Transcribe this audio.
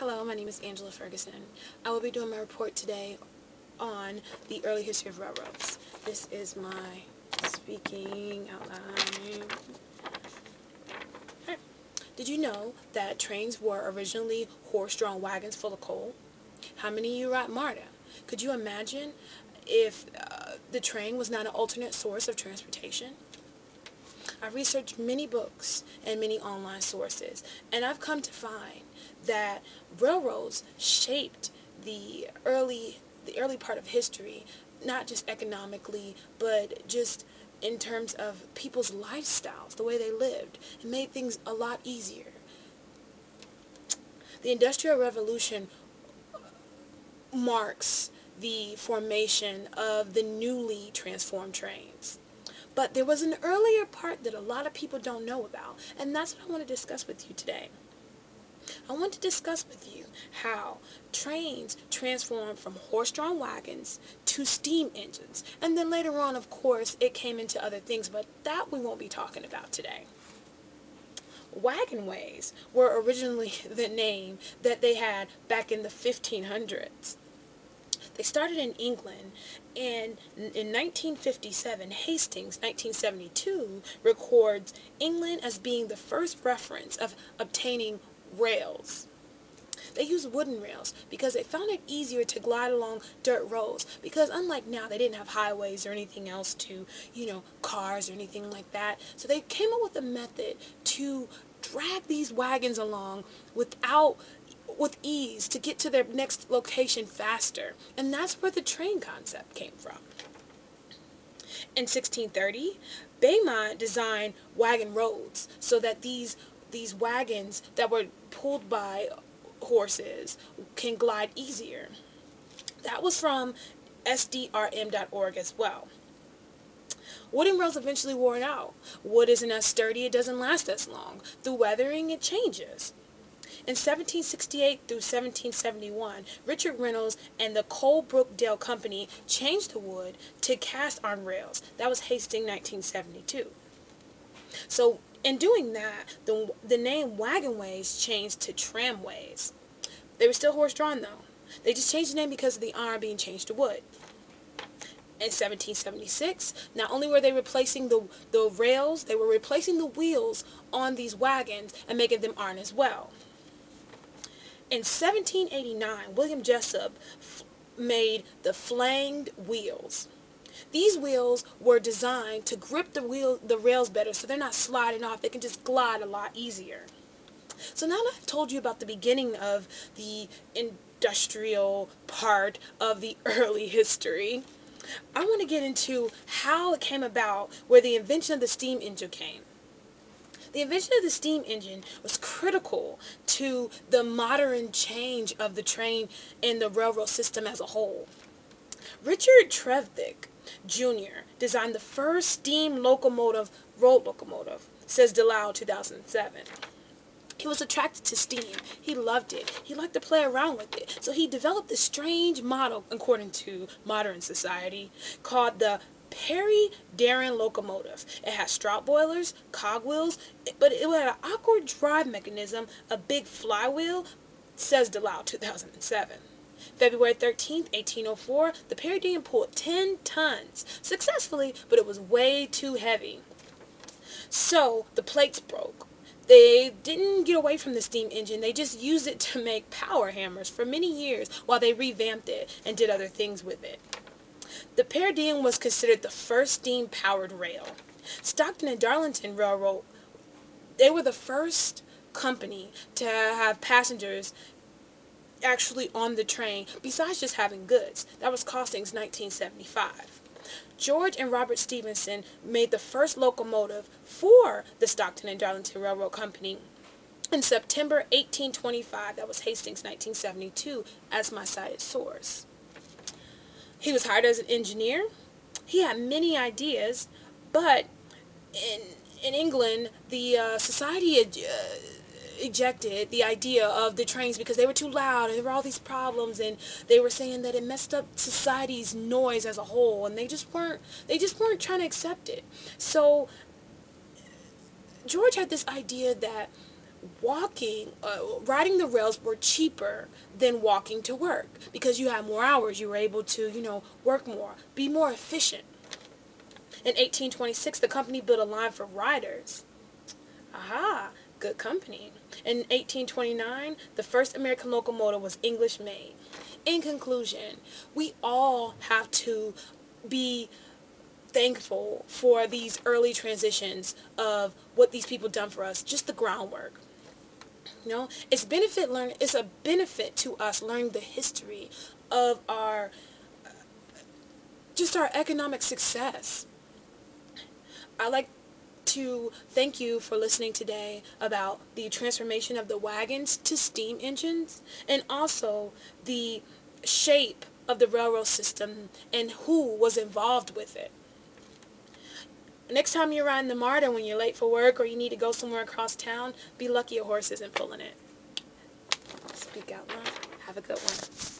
Hello, my name is Angela Ferguson. I will be doing my report today on the early history of railroads. This is my speaking outline. Right. Did you know that trains were originally horse-drawn wagons full of coal? How many of you ride MARTA? Could you imagine if the train was not an alternate source of transportation? I researched many books and many online sources, and I've come to find that railroads shaped the early part of history, not just economically, but just in terms of people's lifestyles, the way they lived. It made things a lot easier. The Industrial Revolution marks the formation of the newly transformed trains. But there was an earlier part that a lot of people don't know about, and that's what I want to discuss with you today. I want to discuss with you how trains transformed from horse-drawn wagons to steam engines, and then later on, of course, it came into other things, but that we won't be talking about today. Wagonways were originally the name that they had back in the 1500s. They started in England, and in 1957, Hastings, 1972, records England as being the first reference of obtaining rails. They used wooden rails because they found it easier to glide along dirt roads, because unlike now, they didn't have highways or anything else to, cars or anything like that. So they came up with a method to drag these wagons along with ease to get to their next location faster. And that's where the train concept came from. In 1630, Beaumont designed wagon roads so that these wagons that were pulled by horses can glide easier. That was from sdrm.org as well. Wooden rails eventually wore out. Wood isn't as sturdy, it doesn't last as long. Through weathering, it changes. In 1768 through 1771, Richard Reynolds and the Coal-Brookdale Company changed the wood to cast-iron rails. That was Hastings, 1972. So, in doing that, the name wagonways changed to tramways. They were still horse-drawn, though. They just changed the name because of the iron being changed to wood. In 1776, not only were they replacing the rails, they were replacing the wheels on these wagons and making them iron as well. In 1789, William Jessup made the flanged wheels. These wheels were designed to grip the rails better, so they're not sliding off. They can just glide a lot easier. So now that I've told you about the beginning of the industrial part of the early history, I want to get into how it came about, where the invention of the steam engine came. The invention of the steam engine was critical to the modern change of the train and the railroad system as a whole. Richard Trevithick Jr. designed the first steam road locomotive, says Delisle, 2007. He was attracted to steam. He loved it. He liked to play around with it. So he developed this strange model, according to modern society, called the Perry-Darren locomotive. It had strop boilers, cogwheels, but it had an awkward drive mechanism, a big flywheel, says Delisle, 2007. February 13, 1804, the Perry-Darren pulled 10 tons successfully, but it was way too heavy. So the plates broke. They didn't get away from the steam engine. They just used it to make power hammers for many years while they revamped it and did other things with it. The Perry-Darren was considered the first steam-powered rail. Stockton and Darlington Railroad, they were the first company to have passengers actually on the train, besides just having goods. That was Costings, 1975. George and Robert Stephenson made the first locomotive for the Stockton and Darlington Railroad Company in September 1825. That was Hastings, 1972, as my cited source. He was hired as an engineer. He had many ideas, but in England, the society ejected the idea of the trains because they were too loud and there were all these problems, and they were saying that it messed up society's noise as a whole, and they just weren't trying to accept it. So George had this idea that riding the rails were cheaper than walking to work because you had more hours. You were able to, work more, be more efficient. In 1826, the company built a line for riders. Aha, good company. In 1829, the first American locomotive was English made. In conclusion, we all have to be thankful for these early transitions of what these people done for us, just the groundwork. It's a benefit to us learning the history of our economic success. I like to thank you for listening today about the transformation of the wagons to steam engines, and also the shape of the railroad system and who was involved with it. Next time you're riding the MARTA when you're late for work or you need to go somewhere across town, be lucky a horse isn't pulling it. Speak out loud. Have a good one.